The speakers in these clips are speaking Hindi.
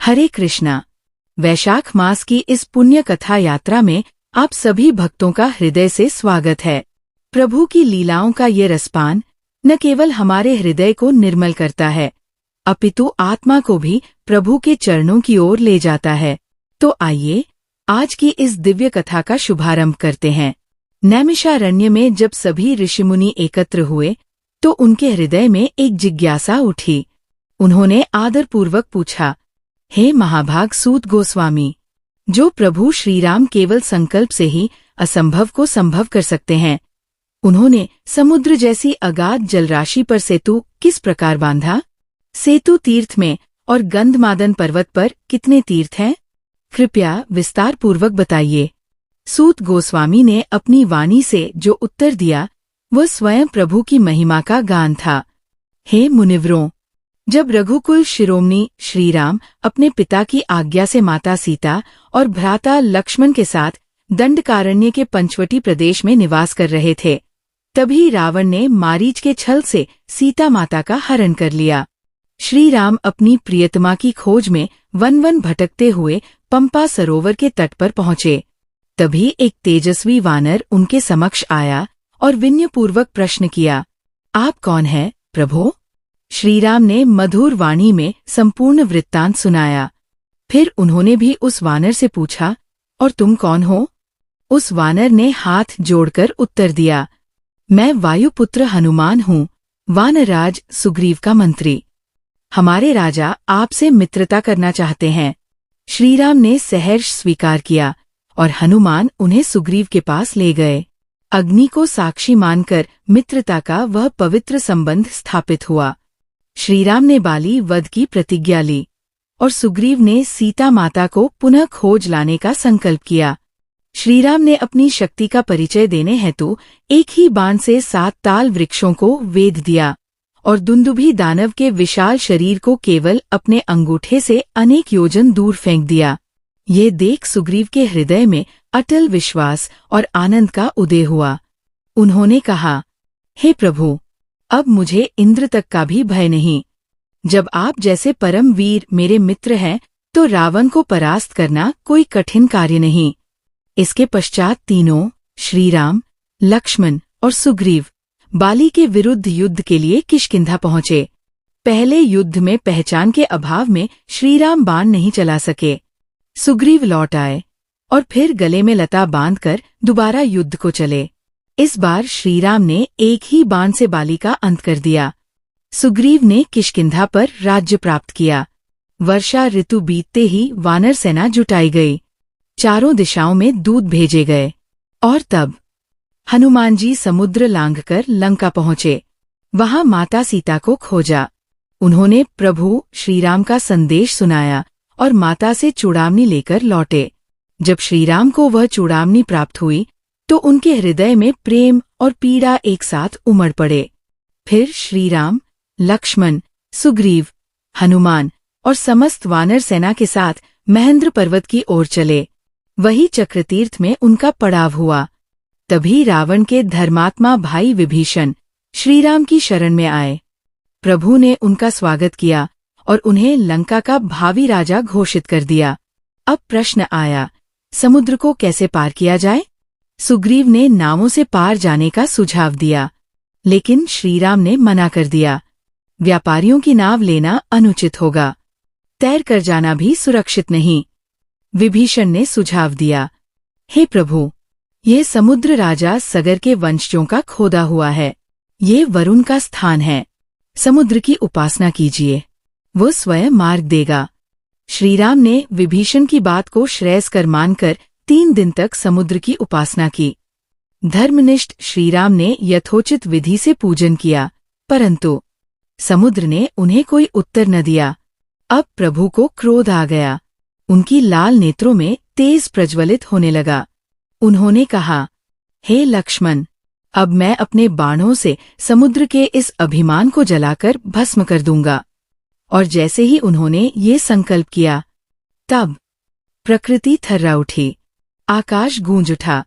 हरे कृष्णा। वैशाख मास की इस पुण्य कथा यात्रा में आप सभी भक्तों का हृदय से स्वागत है। प्रभु की लीलाओं का ये रसपान न केवल हमारे हृदय को निर्मल करता है, अपितु आत्मा को भी प्रभु के चरणों की ओर ले जाता है। तो आइए आज की इस दिव्य कथा का शुभारंभ करते हैं। नैमिषारण्य में जब सभी ऋषिमुनि एकत्र हुए तो उनके हृदय में एक जिज्ञासा उठी। उन्होंने आदरपूर्वक पूछा, हे महाभाग सूत गोस्वामी, जो प्रभु श्रीराम केवल संकल्प से ही असंभव को संभव कर सकते हैं, उन्होंने समुद्र जैसी अगाध जलराशि पर सेतु किस प्रकार बांधा? सेतु तीर्थ में और गंधमादन पर्वत पर कितने तीर्थ हैं? कृपया विस्तार पूर्वक बताइए। सूत गोस्वामी ने अपनी वाणी से जो उत्तर दिया वह स्वयं प्रभु की महिमा का गान था। हे मुनिवरों, जब रघुकुल शिरोमणि श्रीराम अपने पिता की आज्ञा से माता सीता और भ्राता लक्ष्मण के साथ दंडकारण्य के पंचवटी प्रदेश में निवास कर रहे थे, तभी रावण ने मारीच के छल से सीता माता का हरण कर लिया। श्रीराम अपनी प्रियतमा की खोज में वन भटकते हुए पंपा सरोवर के तट पर पहुंचे। तभी एक तेजस्वी वानर उनके समक्ष आया और विनयपूर्वक प्रश्न किया, आप कौन हैं, प्रभो? श्रीराम ने मधुर वाणी में संपूर्ण वृत्तांत सुनाया। फिर उन्होंने भी उस वानर से पूछा, और तुम कौन हो? उस वानर ने हाथ जोड़कर उत्तर दिया, मैं वायुपुत्र हनुमान हूँ, वानराज सुग्रीव का मंत्री। हमारे राजा आपसे मित्रता करना चाहते हैं। श्रीराम ने सहर्ष स्वीकार किया और हनुमान उन्हें सुग्रीव के पास ले गए। अग्नि को साक्षी मानकर मित्रता का वह पवित्र संबंध स्थापित हुआ। श्रीराम ने बाली वध की प्रतिज्ञा ली और सुग्रीव ने सीता माता को पुनः खोज लाने का संकल्प किया। श्रीराम ने अपनी शक्ति का परिचय देने हेतु एक ही बाण से 7 ताल वृक्षों को वेध दिया और दुंदुभी दानव के विशाल शरीर को केवल अपने अंगूठे से अनेक योजन दूर फेंक दिया। ये देख सुग्रीव के हृदय में अटल विश्वास और आनंद का उदय हुआ। उन्होंने कहा, हे प्रभु, अब मुझे इंद्र तक का भी भय नहीं। जब आप जैसे परम वीर मेरे मित्र हैं तो रावण को परास्त करना कोई कठिन कार्य नहीं। इसके पश्चात तीनों, श्रीराम, लक्ष्मण और सुग्रीव, बाली के विरुद्ध युद्ध के लिए किष्किंधा पहुंचे। पहले युद्ध में पहचान के अभाव में श्रीराम बाण नहीं चला सके। सुग्रीव लौट आए और फिर गले में लता बांधकर दोबारा युद्ध को चले। इस बार श्रीराम ने एक ही बाण से बाली का अंत कर दिया। सुग्रीव ने किष्किंधा पर राज्य प्राप्त किया। वर्षा ऋतु बीतते ही वानर सेना जुटाई गई। चारों दिशाओं में दूत भेजे गए और तब हनुमान जी समुद्र लांघकर लंका पहुंचे। वहां माता सीता को खोजा। उन्होंने प्रभु श्रीराम का संदेश सुनाया और माता से चूड़ामणि लेकर लौटे। जब श्रीराम को वह चूड़ामणि प्राप्त हुई तो उनके हृदय में प्रेम और पीड़ा एक साथ उमड़ पड़े। फिर श्रीराम, लक्ष्मण, सुग्रीव, हनुमान और समस्त वानर सेना के साथ महेंद्र पर्वत की ओर चले। वही चक्रतीर्थ में उनका पड़ाव हुआ। तभी रावण के धर्मात्मा भाई विभीषण श्रीराम की शरण में आए। प्रभु ने उनका स्वागत किया और उन्हें लंका का भावी राजा घोषित कर दिया। अब प्रश्न आया, समुद्र को कैसे पार किया जाए? सुग्रीव ने नावों से पार जाने का सुझाव दिया, लेकिन श्रीराम ने मना कर दिया। व्यापारियों की नाव लेना अनुचित होगा, तैर कर जाना भी सुरक्षित नहीं। विभीषण ने सुझाव दिया, हे प्रभु, यह समुद्र राजा सगर के वंशजों का खोदा हुआ है। ये वरुण का स्थान है। समुद्र की उपासना कीजिए, वो स्वयं मार्ग देगा। श्रीराम ने विभीषण की बात को श्रेयस्कर मानकर 3 दिन तक समुद्र की उपासना की। धर्मनिष्ठ श्रीराम ने यथोचित विधि से पूजन किया, परंतु समुद्र ने उन्हें कोई उत्तर न दिया। अब प्रभु को क्रोध आ गया। उनकी लाल नेत्रों में तेज प्रज्वलित होने लगा। उन्होंने कहा, हे लक्ष्मण, अब मैं अपने बाणों से समुद्र के इस अभिमान को जलाकर भस्म कर दूंगा। और जैसे ही उन्होंने ये संकल्प किया, तब प्रकृति थर्रा उठी, आकाश गूंज उठा।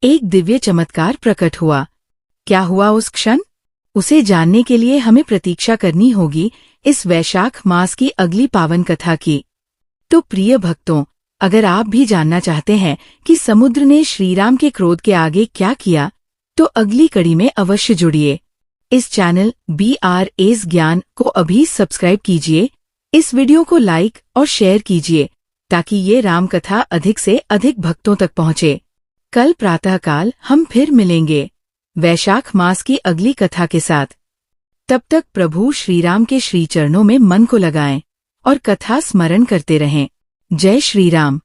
एक दिव्य चमत्कार प्रकट हुआ। क्या हुआ उस क्षण? उसे जानने के लिए हमें प्रतीक्षा करनी होगी इस वैशाख मास की अगली पावन कथा की। तो प्रिय भक्तों, अगर आप भी जानना चाहते हैं कि समुद्र ने श्रीराम के क्रोध के आगे क्या किया, तो अगली कड़ी में अवश्य जुड़िए। इस चैनल BRA's ज्ञान को अभी सब्सक्राइब कीजिए, इस वीडियो को लाइक और शेयर कीजिए ताकि ये राम कथा अधिक से अधिक भक्तों तक पहुंचे। कल प्रातःकाल हम फिर मिलेंगे वैशाख मास की अगली कथा के साथ। तब तक प्रभु श्रीराम के श्री चरणों में मन को लगाएं और कथा स्मरण करते रहें। जय श्री राम।